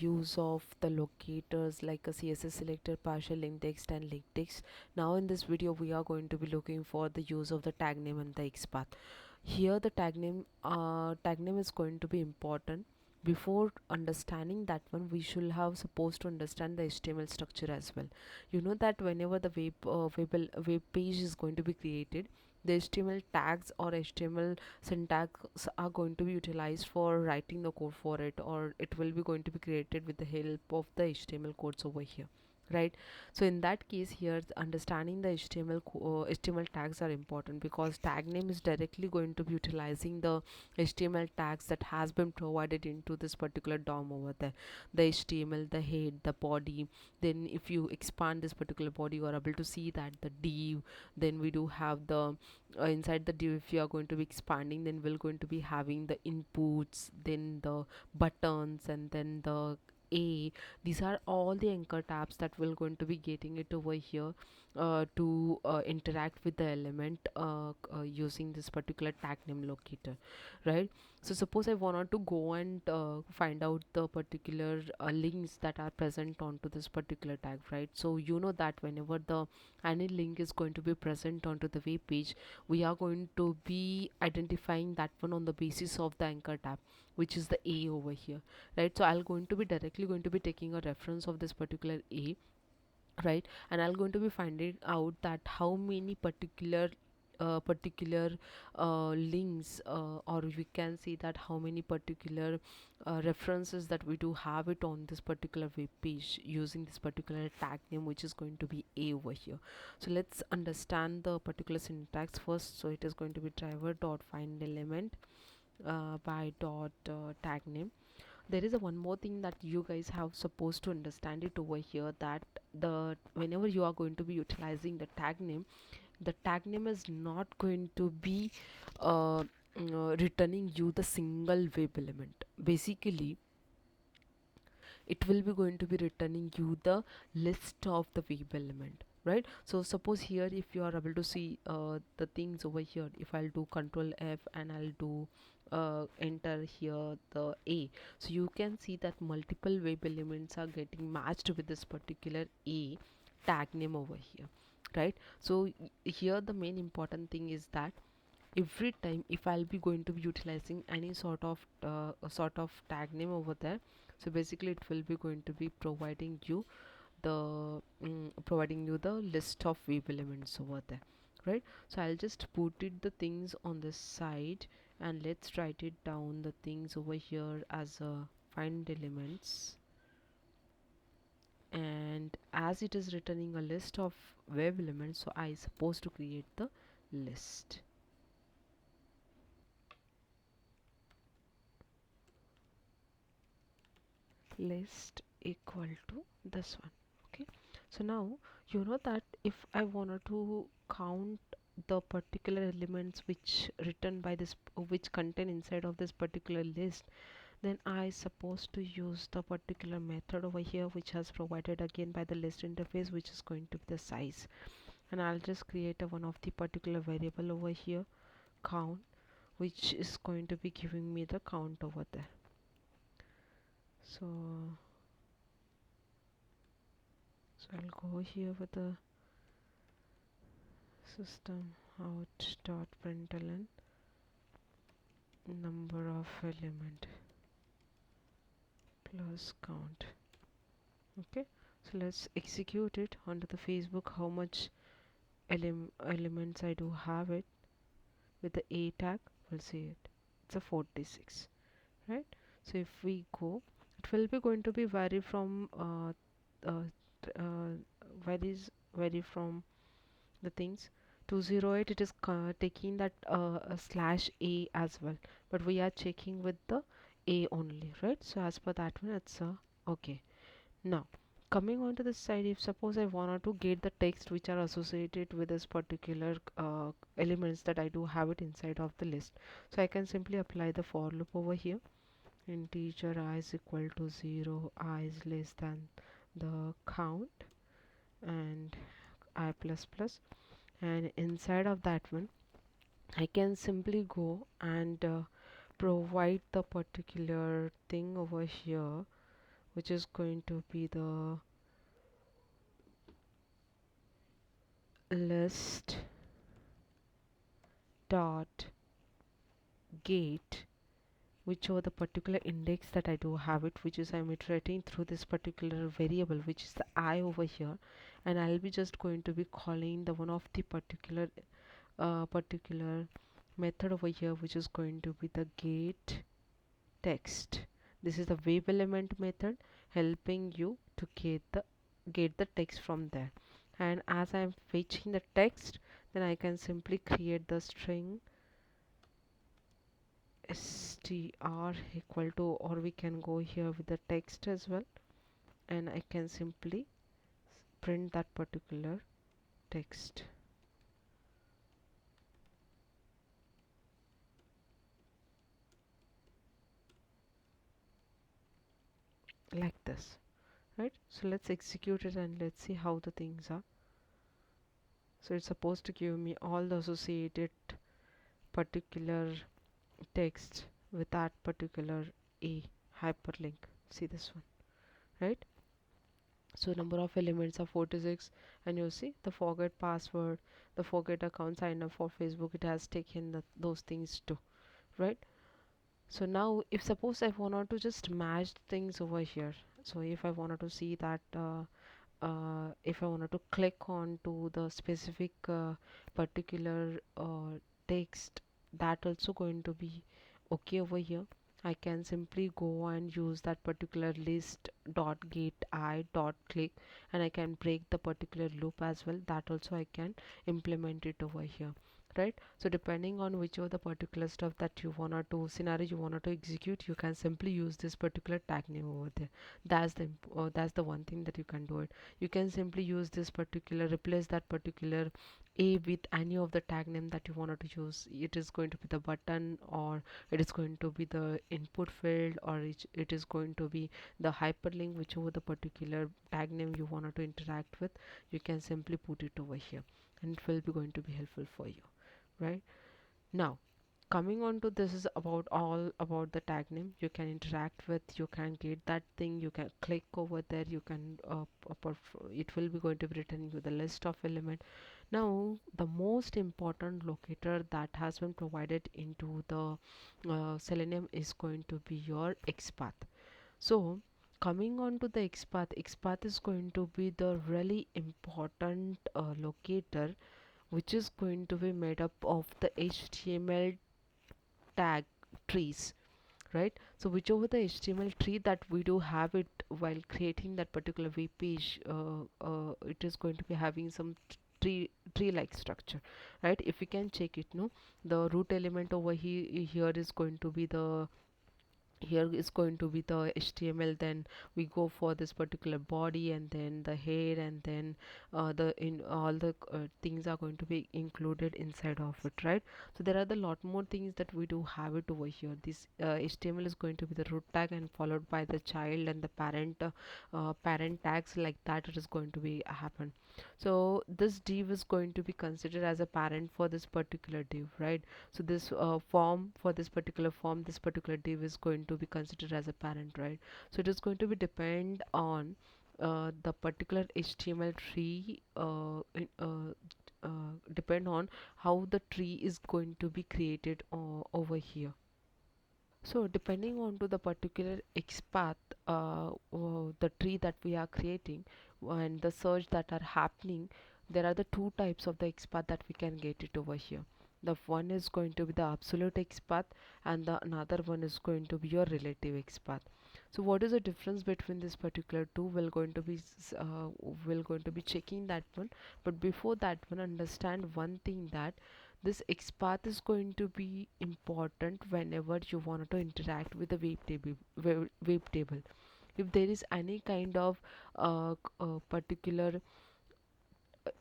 use of the locators like a CSS selector, partial link text and link text. Now in this video we are going to be looking for the use of the tag name and the XPath. Here the tag name is going to be important. Before understanding that one, we should have supposed to understand the HTML structure as well. You know that whenever the web page is going to be created, the HTML tags or HTML syntax are going to be utilized for writing the code for it, or it will be going to be created with the help of the HTML codes over here, right? So in that case here, understanding the HTML tags are important, because tag name is directly going to be utilizing the HTML tags that has been provided into this particular DOM over there, the HTML, the head, the body. Then if you expand this particular body, you are able to see that the div. Then we do have the inside the div, if you are going to be expanding, then we're going to be having the inputs, then the buttons, and then the a. These are all the anchor tabs that we're going to be getting it over here to interact with the element using this particular tag name locator, right? So suppose I wanted to go and find out the particular links that are present onto this particular tag, right? So you know that whenever the any link is going to be present onto the web page, we are going to be identifying that one on the basis of the anchor tab, which is the a over here, right? So I'll going to be directly going to be taking a reference of this particular a, right? And I'll going to be finding out that how many particular links, or we can see that how many particular references that we do have it on this particular web page using this particular tag name, which is going to be a over here. So let's understand the particular syntax first. So it is going to be driver.findElement by.tag name. There is a one more thing that you guys have supposed to understand it over here, that the whenever you are going to be utilizing the tag name, the tag name is not going to be returning you the single web element. Basically it will be going to be returning you the list of the web element, right? So suppose here, if you are able to see the things over here, if I'll do control F and I'll do enter here the a, so you can see that multiple web elements are getting matched with this particular a tag name over here, right? So here the main important thing is that every time if I'll be going to be utilizing any sort of tag name over there, so basically it will be going to be providing you the list of web elements over there, right? So I'll just put it the things on this side, and let's write it down the things over here as a find elements. And as it is returning a list of web elements, so I supposed to create the list equal to this one. Okay, so now you know that if I wanted to count the particular elements which written by this, which contain inside of this particular list, then I supposed to use the particular method over here, which has provided again by the list interface, which is going to be the size. And I'll just create a one of the particular variable over here, count, which is going to be giving me the count over there. So I'll go here with the system out dot println number of element plus count. Okay, so let's execute it onto the Facebook, how much elements I do have it with the a tag. We'll see it, it's a 46, right? So if we go, it will be going to be vary from vary from the things 208. It is taking that slash a as well, but we are checking with the a only, right? So as per that one, it's okay. Now coming on to this side, if suppose I wanted to get the text which are associated with this particular elements that I do have it inside of the list, so I can simply apply the for loop over here. Integer I is equal to 0, I is less than the count, and I plus plus, and inside of that one I can simply go and provide the particular thing over here, which is going to be the list dot gate, whichever the particular index that I do have it, which is I'm iterating through this particular variable, which is the I over here, and I'll be just going to be calling the one of the particular method over here, which is going to be the get text. This is the web element method helping you to get the text from there. And as I'm fetching the text, then I can simply create the string str equal to, or we can go here with the text as well, and I can simply print that particular text like this, right? So let's execute it and let's see how the things are. So it's supposed to give me all the associated particular text with that particular a hyperlink. See this one, right? So number of elements are 46, and you see the forget password, the forget account, sign up for Facebook, it has taken those things too, right? So now if suppose I wanted to just match things over here, so if I wanted to see that if I wanted to click on to the specific particular text, that also going to be okay over here. I can simply go and use that particular list dot get I dot click, and I can break the particular loop as well. That also I can implement it over here, right? So depending on which of the particular stuff that you wanted to scenario you wanted to execute, you can simply use this particular tag name over there. That's the one thing that you can do it. You can simply use this particular, replace that particular a with any of the tag name that you wanted to use. It is going to be the button, or it is going to be the input field, or it is going to be the hyperlink, whichever the particular tag name you wanted to interact with. You can simply put it over here, and it will be going to be helpful for you, right? Now coming on to this is about all about the tag name you can interact with. You can get that thing, you can click over there, you can it will be going to be returning you the list of element. Now the most important locator that has been provided into the Selenium is going to be your Xpath. So coming on to the Xpath is going to be the really important locator, which is going to be made up of the HTML tag trees, right? So whichever the HTML tree that we do have it while creating that particular web page, it is going to be having some tree like structure, right? If we can check it, no, the root element over here is going to be the, here is going to be the HTML, then we go for this particular body, and then the head, and then the in all the things are going to be included inside of it, right? So there are the lot more things that we do have it over here. This HTML is going to be the root tag, and followed by the child and the parent tags, like that it is going to be happen. So this div is going to be considered as a parent for this particular div, right? So this form, for this particular form, this particular div is going to be considered as a parent, right? So it is going to be depend on the particular HTML tree, depend on how the tree is going to be created over here. So depending on to the particular XPath, the tree that we are creating and the search that are happening, there are the two types of the XPath that we can get it over here. The one is going to be the absolute XPath, and the another one is going to be your relative XPath. So what is the difference between this particular two? We're going to be checking that one, but before that one, understand one thing, that this XPath is going to be important whenever you want to interact with the web table. If there is any kind of particular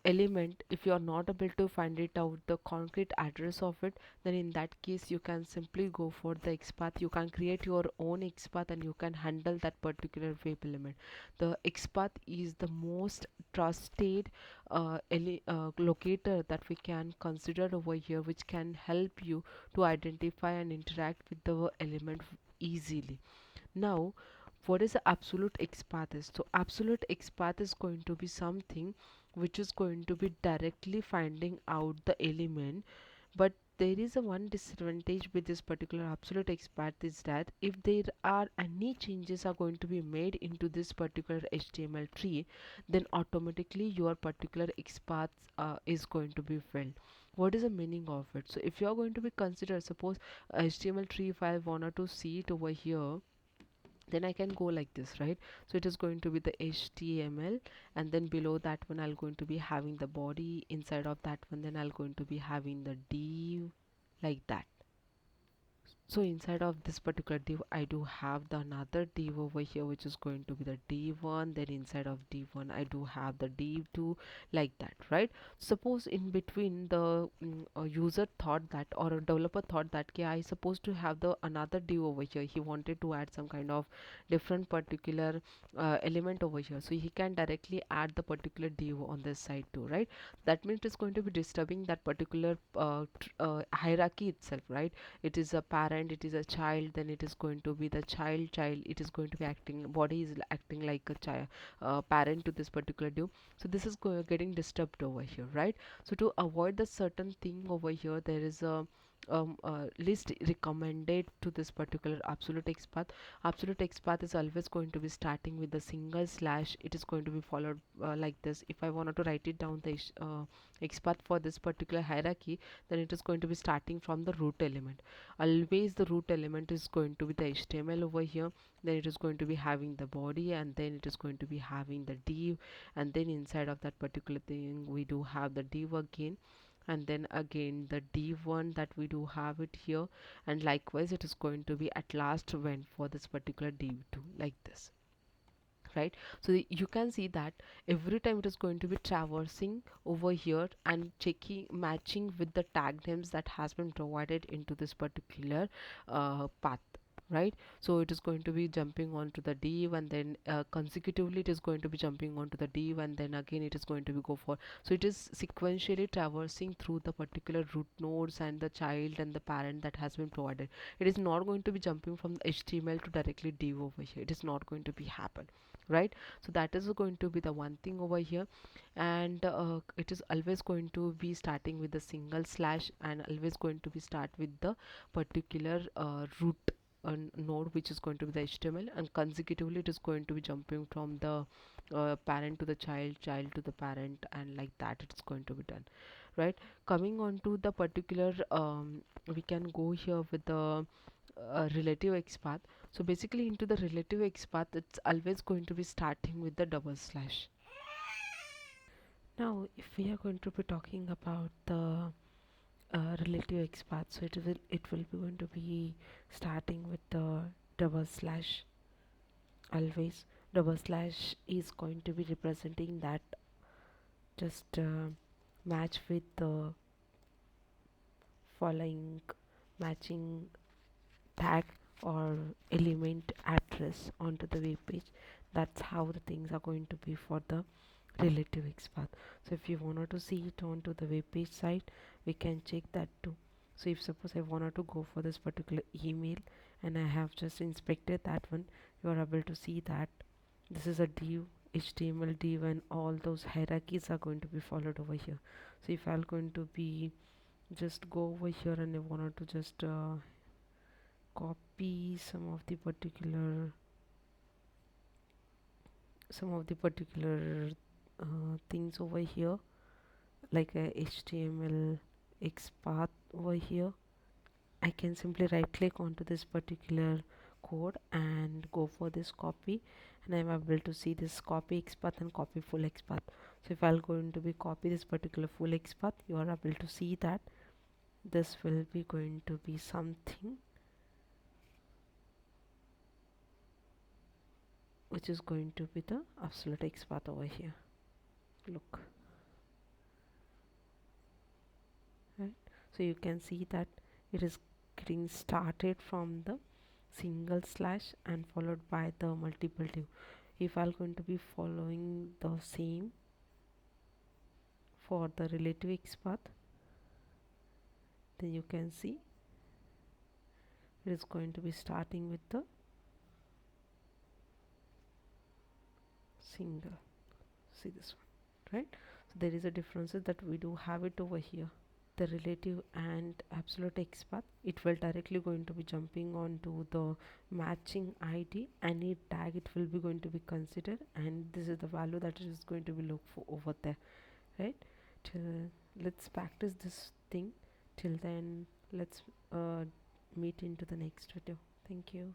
element, if you are not able to find it out the concrete address of it, then in that case you can simply go for the XPath. You can create your own XPath, and you can handle that particular web element. The XPath is the most trusted locator that we can consider over here, which can help you to identify and interact with the element easily. Now What is the absolute XPath is? So absolute XPath is going to be something which is going to be directly finding out the element, but there is a one disadvantage with this particular absolute XPath is that if there are any changes are going to be made into this particular HTML tree, then automatically your particular XPath is going to be filled. What is the meaning of it? So if you are going to be consider, suppose HTML tree, if I wanted to see it over here, then I can go like this, right? So it is going to be the HTML, and then below that one I'll going to be having the body, inside of that one then I'll going to be having the div, like that. So inside of this particular div I do have the another div over here, which is going to be the div1, then inside of div1 I do have the div2, like that, right? Suppose in between the user thought that, or a developer thought that, okay, I supposed to have the another div over here, he wanted to add some kind of different particular element over here, so he can directly add the particular div on this side too, right? That means it's going to be disturbing that particular hierarchy itself, right? It is a parent, it is a child, then it is going to be the child, it is going to be acting, body is acting like a child, parent to this particular div. So this is getting disturbed over here, right? So to avoid the certain thing over here, there is a list recommended to this particular absolute XPath. Absolute XPath is always going to be starting with the single slash. It is going to be followed like this. If I wanted to write it down the XPath for this particular hierarchy, then it is going to be starting from the root element. Always the root element is going to be the HTML over here, then it is going to be having the body, and then it is going to be having the div, and then inside of that particular thing we do have the div again, and then again the div1 that we do have it here, and likewise it is going to be at last went for this particular div2, like this, right? So you can see that every time it is going to be traversing over here and checking, matching with the tag names that has been provided into this particular path, right? So it is going to be jumping onto the div, and then consecutively it is going to be jumping onto the div, and then again it is going to be go for, so it is sequentially traversing through the particular root nodes and the child and the parent that has been provided. It is not going to be jumping from the HTML to directly div over here. It is not going to be happen, right? So that is going to be the one thing over here, and it is always going to be starting with the single slash, and always going to be start with the particular root node, which is going to be the HTML, and consecutively it is going to be jumping from the parent to the child to the parent, and like that it's going to be done, right? Coming on to the particular we can go here with the relative XPath. So basically into the relative XPath, it's always going to be starting with the double slash. Now if we are going to be talking about the relative XPath, so it will be going to be starting with the double slash. Always double slash is going to be representing that, just match with the following matching tag or element address onto the web page. That's how the things are going to be for the relative XPath. So if you wanted to see it onto the web page side, we can check that too. So if suppose I wanted to go for this particular email and I have just inspected that one, you are able to see that this is a div, HTML div, and all those hierarchies are going to be followed over here. So if I'm going to be just go over here and I wanted to just copy some of the particular things over here, like a HTML XPath over here, I can simply right click onto this particular code and go for this copy, and I'm able to see this copy XPath and copy full XPath. So if I'm going to be copy this particular full XPath, you are able to see that this will be going to be something which is going to be the absolute XPath over here. Look, right? So you can see that it is getting started from the single slash and followed by the multiple div. If I'm going to be following the same for the relative XPath, then you can see it is going to be starting with the single. See this one, right? So there is a difference that we do have it over here. The relative and absolute XPath, it will directly going to be jumping onto the matching ID. Any tag it will be going to be considered, and this is the value that it is going to be looked for over there, right? Till let's practice this thing. Till then, let's meet into the next video. Thank you.